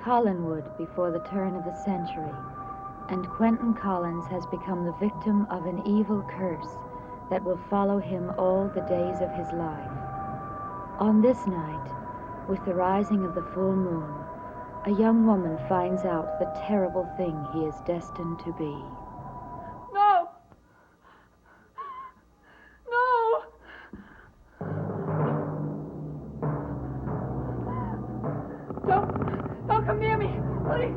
Collinwood before the turn of the century, and Quentin Collins has become the victim of an evil curse that will follow him all the days of his life. On this night, with the rising of the full moon, a young woman finds out the terrible thing he is destined to be. No! No! Don't come near me, please.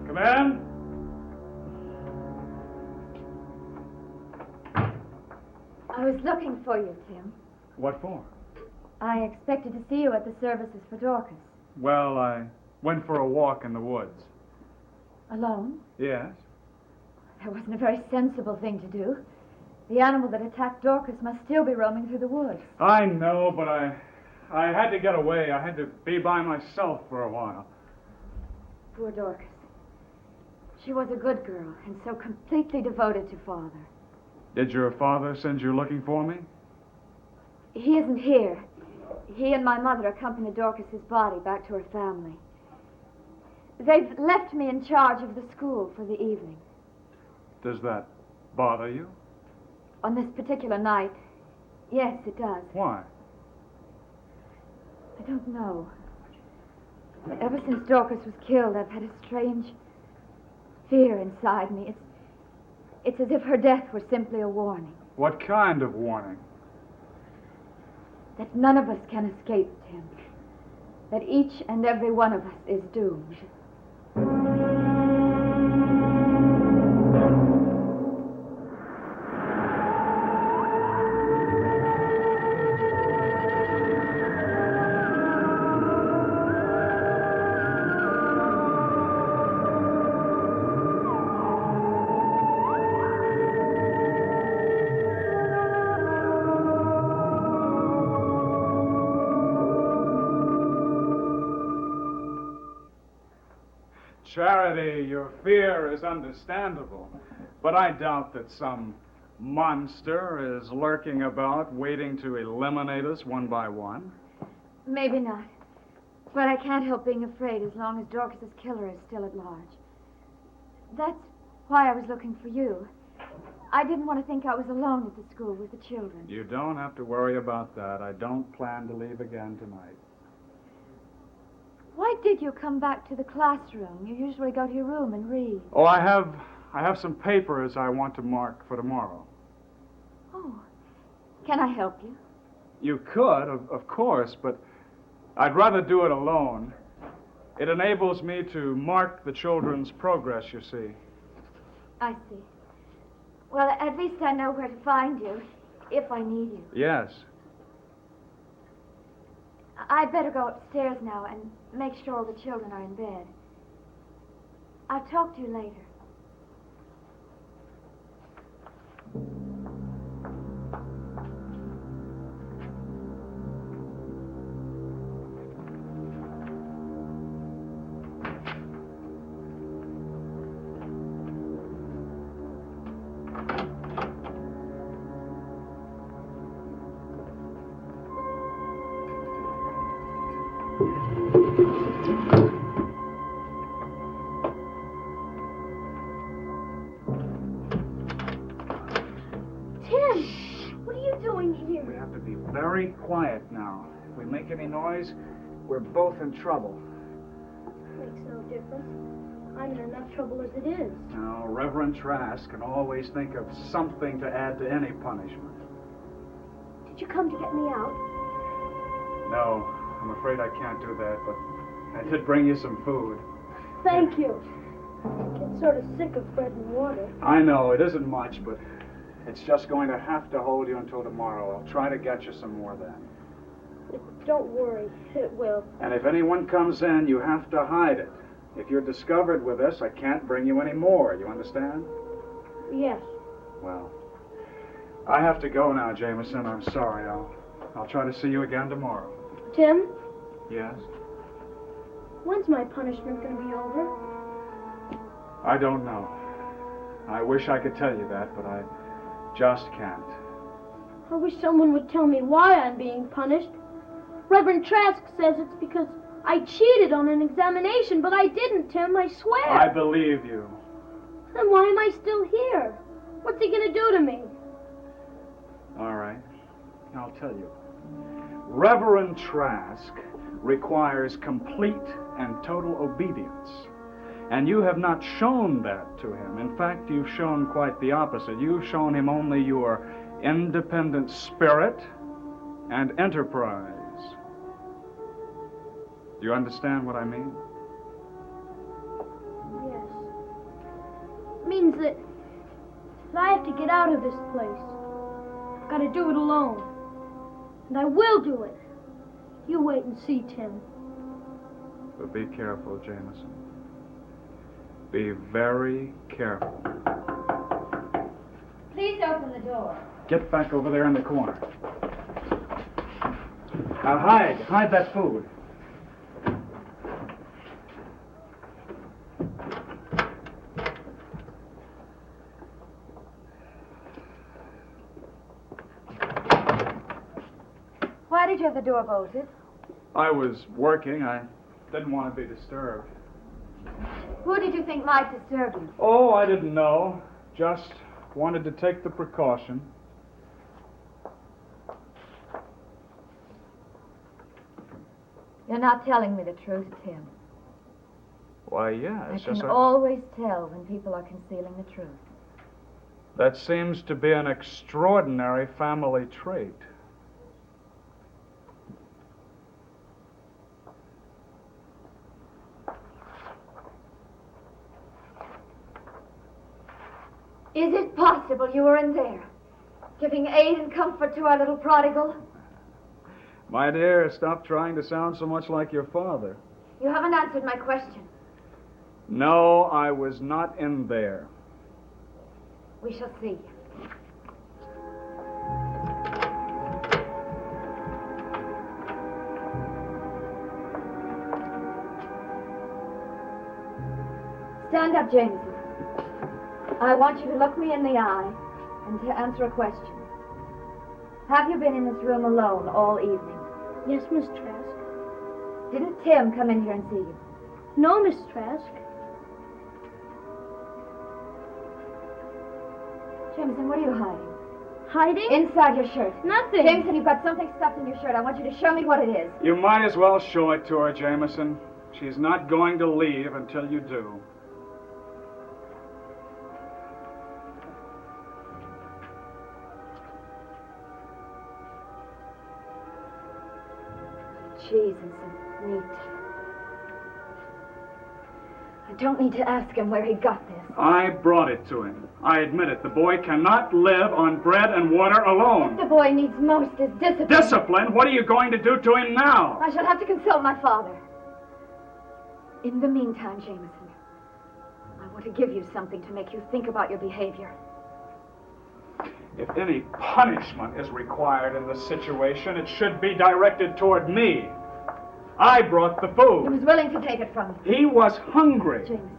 Come in. I was looking for you, Tim. What for? I expected to see you at the services for Dorcas. Well, I went for a walk in the woods. Alone? Yes? That wasn't a very sensible thing to do. The animal that attacked Dorcas must still be roaming through the woods. I know, but I had to get away. I had to be by myself for a while. Poor Dorcas. She was a good girl and so completely devoted to Father. Did your father send you looking for me? He isn't here. He and my mother accompanied Dorcas's body back to her family. They've left me in charge of the school for the evening. Does that bother you? On this particular night, yes, it does. Why? I don't know. Ever since Dorcas was killed, I've had a strange fear inside me. It's as if her death were simply a warning. What kind of warning? That none of us can escape, Tim. That each and every one of us is doomed. Charity, your fear is understandable, but I doubt that some monster is lurking about, waiting to eliminate us one by one. Maybe not. But I can't help being afraid as long as Dorcas's killer is still at large. That's why I was looking for you. I didn't want to think I was alone at the school with the children. You don't have to worry about that. I don't plan to leave again tonight. Why did you come back to the classroom? You usually go to your room and read. Oh, I have some papers I want to mark for tomorrow. Oh, can I help you? You could, of course, but I'd rather do it alone. It enables me to mark the children's progress, you see. I see. Well, at least I know where to find you, if I need you. Yes. I'd better go upstairs now and make sure all the children are in bed. I'll talk to you later. very quiet now. If we make any noise, we're both in trouble. Makes no difference. I'm in enough trouble as it is. Now, Reverend Trask can always think of something to add to any punishment. Did you come to get me out? No, I'm afraid I can't do that, but I did bring you some food. Thank you. I get sort of sick of bread and water. I know, it isn't much, but it's just going to have to hold you until tomorrow. I'll try to get you some more then. Don't worry, it will. And if anyone comes in, you have to hide it. If you're discovered with this, I can't bring you any more. You understand? Yes. Well, I have to go now, Jameson. I'm sorry. I'll try to see you again tomorrow. Tim, Yes? when's my punishment going to be over? I don't know. I wish I could tell you that, but I just can't. I wish someone would tell me why I'm being punished. Reverend Trask says it's because I cheated on an examination, but I didn't, Tim, I swear. I believe you. Then why am I still here? What's he going to do to me? All right. I'll tell you. Reverend Trask requires complete and total obedience. And you have not shown that to him. In fact, you've shown quite the opposite. You've shown him only your independent spirit and enterprise. Do you understand what I mean? Yes. It means that I have to get out of this place. I've got to do it alone. And I will do it. You wait and see, Tim. But be careful, Jameson. Be very careful. Please open the door. Get back over there in the corner. Now hide that food. Why did you have the door bolted? I was working. I didn't want to be disturbed. Who did you think might disturb you? Oh, I didn't know. Just wanted to take the precaution. You're not telling me the truth, Tim. Why, yes. I can yes, always tell when people are concealing the truth. That seems to be an extraordinary family trait. Is it possible you were in there, giving aid and comfort to our little prodigal? My dear, stop trying to sound so much like your father. You haven't answered my question. No, I was not in there. We shall see. Stand up, Jameson. I want you to look me in the eye and to answer a question. Have you been in this room alone all evening? Yes, Miss Trask. Didn't Tim come in here and see you? No, Miss Trask. Jameson, what are you hiding? Hiding? Inside your shirt. Nothing. Jameson, you've got something stuffed in your shirt. I want you to show me what it is. You might as well show it to her, Jameson. She's not going to leave until you do. Jesus, it's neat. I don't need to ask him where he got this. I brought it to him. I admit it. The boy cannot live on bread and water What alone. the boy needs most is discipline. Discipline? What are you going to do to him now? I shall have to consult my father. In the meantime, Jameson, I want to give you something to make you think about your behavior. If any punishment is required in this situation, it should be directed toward me. I brought the He food. was willing to take it from you. He was hungry. Jameson,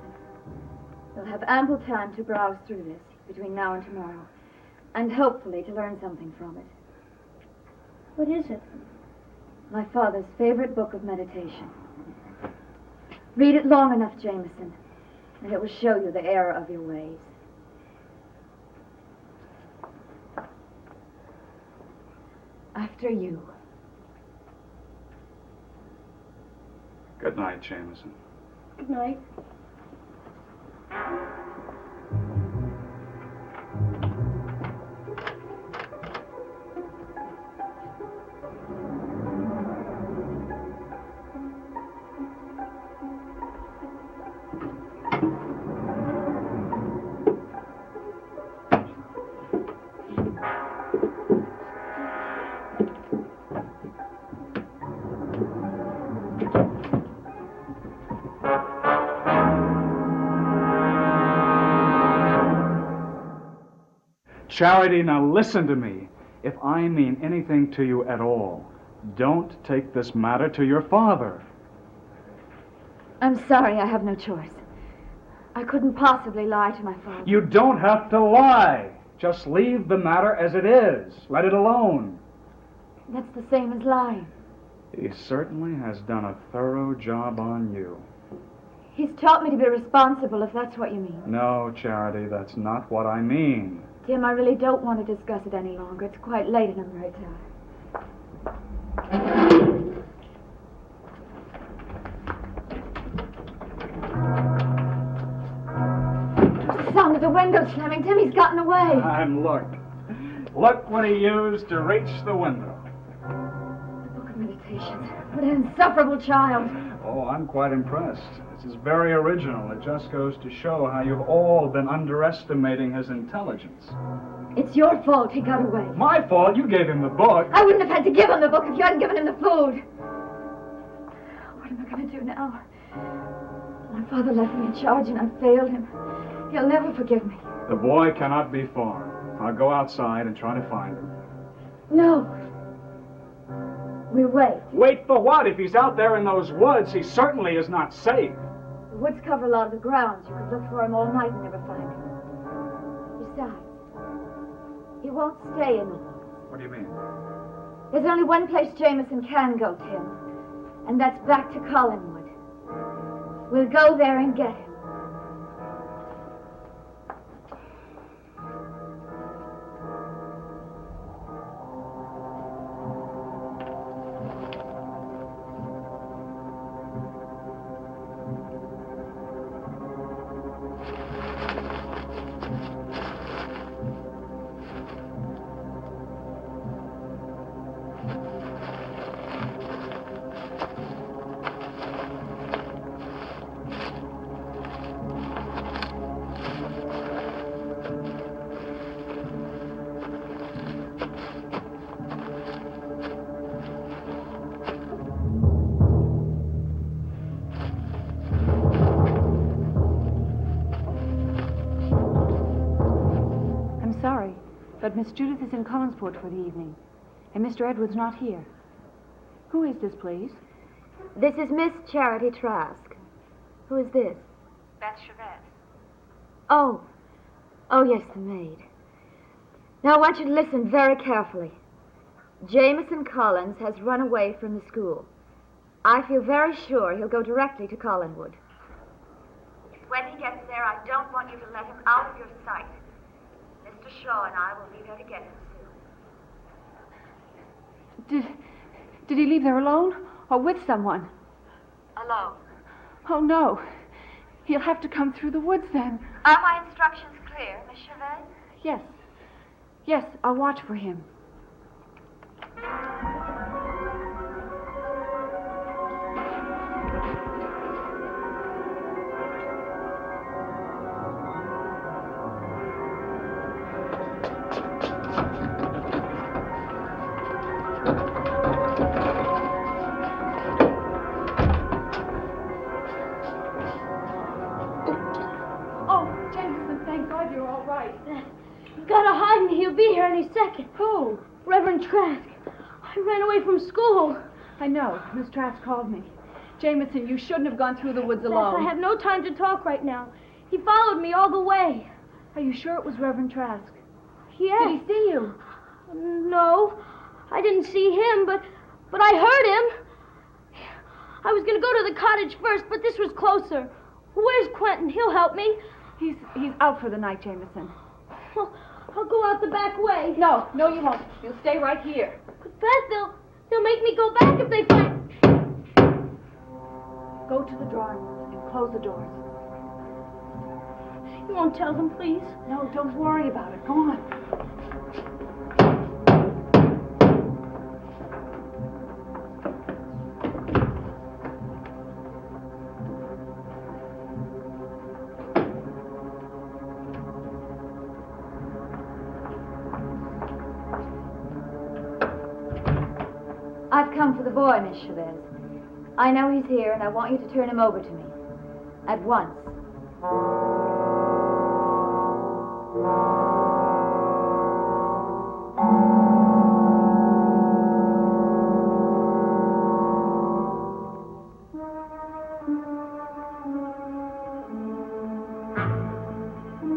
you'll have ample time to browse through this between now and tomorrow, and hopefully to learn something from it. What is it? My father's favorite book of meditation. Read it long enough, Jameson, and it will show you the error of your ways. I after you. Good night, Jameson. Good night. Charity, now listen to me. If I mean anything to you at all, don't take this matter to your father. I'm sorry, I have no choice. I couldn't possibly lie to my father. You don't have to lie. Just leave the matter as it is. Let it alone. That's the same as lying. He certainly has done a thorough job on you. He's taught me to be responsible, if that's what you mean. No, Charity, that's not what I mean. Tim, I really don't want to discuss it any longer. It's quite late and I'm very tired. The sound of the window slamming. Timmy's gotten away. And look what he used to reach the window. The Book of Meditations. What an insufferable child. Oh, I'm quite impressed. This is very original. It just goes to show how you've all been underestimating his intelligence. It's your fault he got away. My fault? You gave him the book. I wouldn't have had to give him the book if you hadn't given him the food. What am I going to do now? My father left me in charge and I failed him. He'll never forgive me. The boy cannot be far. I'll go outside and try to find him. No. We'll wait. Wait for what? If he's out there in those woods, he certainly is not safe. The woods cover a lot of the grounds. You could look for him all night and never find him. Besides, he won't stay in the woods. What do you mean? There's only one place Jameson can go, Tim, and that's back to Collinwood. We'll go there and get him. But Miss Judith is in Collinsport for the evening, and Mr. Edwards not here. Who is this, please? This is Miss Charity Trask. Who is this? Beth Chavez. Oh, yes, the maid. Now I want you to listen very carefully. Jameson Collins has run away from the school. I feel very sure he'll go directly to Collinwood. When he gets there, I don't want you to let him out of your sight. Mr. Shaw and I will be there to get him soon. Did he leave there alone or with someone? Alone. Oh, no. He'll have to come through the woods then. Are my instructions clear, Miss Chavez? Yes. Yes, I'll watch for him. Gotta hide and he'll be here any second. Who? Reverend Trask. I ran away from school. I know. Miss Trask called me. Jameson, you shouldn't have gone through the woods alone. Beth, I have no time to talk right now. He followed me all the way. Are you sure it was Reverend Trask? Yes. Did he see you? No, I didn't see him, but I heard him. I was going to go to the cottage first, but this was closer. Where's Quentin? He'll help me. He's out for the night, Jameson. Well, I'll go out the back way. No, you won't. You'll stay right here. But Beth, they'll make me go back if they find... Go to the drawing room and close the doors. You won't tell them, please? No, don't worry about it. Go on. I've come for the boy, Miss Chavez. I know he's here, and I want you to turn him over to me. At once.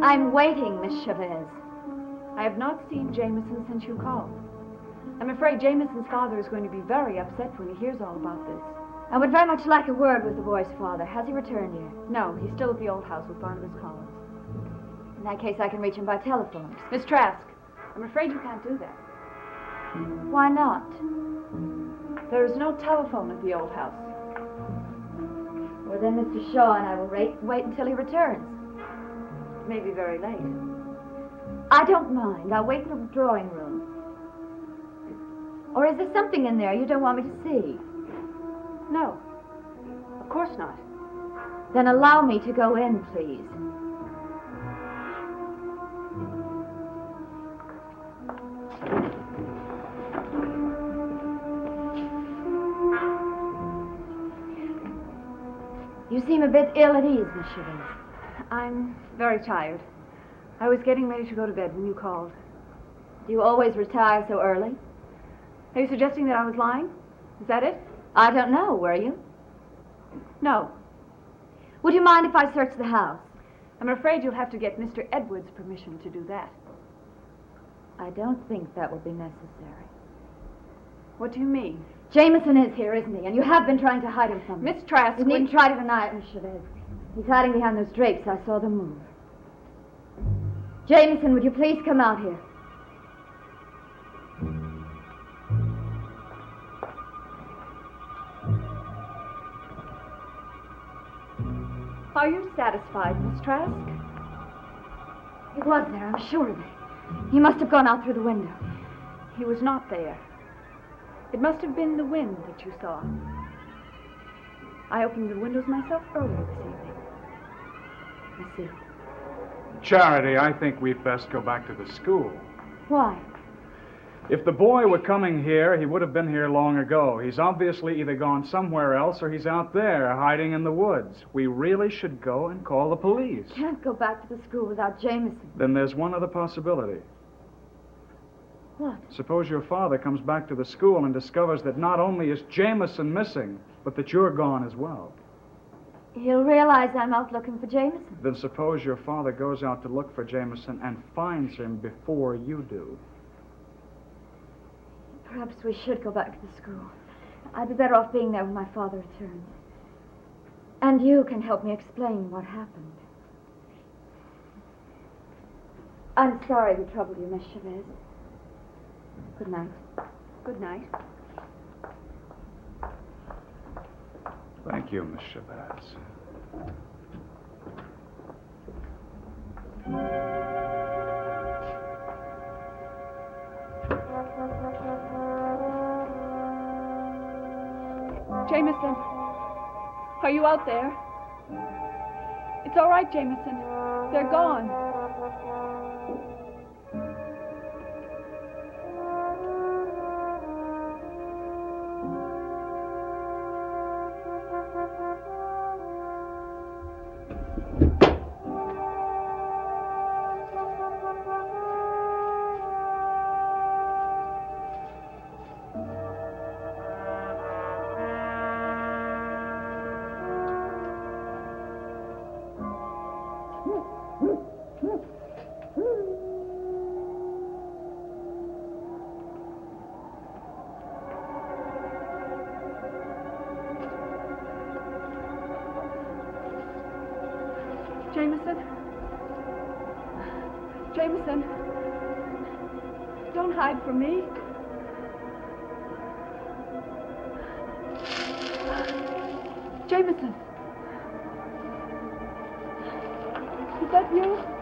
I'm waiting, Miss Chavez. I have not seen Jameson since you called. I'm afraid Jameson's father is going to be very upset when he hears all about this. I would very much like a word with the boy's father. Has he returned yet? No, he's still at the old house with Barnabas Collins. In that case, I can reach him by telephone. Miss Trask, I'm afraid you can't do that. Why not? There is no telephone at the old house. Well, then Mr. Shaw and I will wait until he returns. It may be very late. I don't mind. I'll wait in the drawing room. Or is there something in there you don't want me to see? No, of course not. Then allow me to go in, please. You seem a bit ill at ease, Miss Chavez. I'm very tired. I was getting ready to go to bed when you called. Do you always retire so early? Are you suggesting that I was lying? Is that it? I don't know, were you? No. Would you mind if I search the house? I'm afraid you'll have to get Mr. Edwards' permission to do that. I don't think that will be necessary. What do you mean? Jameson is here, isn't he? And you have been trying to hide him from me. Miss Trask, You needn't try to deny it, Miss Chavez. He's hiding behind those drapes. I saw them move. Jameson, would you please come out here? Are you satisfied, Miss Trask? He was there, I'm sure of it. He must have gone out through the window. He was not there. It must have been the wind that you saw. I opened the windows myself earlier this evening. I see. Charity, I think we'd best go back to the school. Why? If the boy were coming here, he would have been here long ago. He's obviously either gone somewhere else or he's out there, hiding in the woods. We really should go and call the police. Can't go back to the school without Jameson. Then there's one other possibility. What? Suppose your father comes back to the school and discovers that not only is Jameson missing, but that you're gone as well. He'll realize I'm out looking for Jameson. Then suppose your father goes out to look for Jameson and finds him before you do. Perhaps we should go back to the school. I'd be better off being there when my father returns. And you can help me explain what happened. I'm sorry we troubled you, Miss Chavez. Good night. Good night. Thank you, Miss Chavez. Jameson, are you out there? It's all right, Jameson. They're gone. Jameson? Jameson? Don't hide from me. Jameson. Is that you?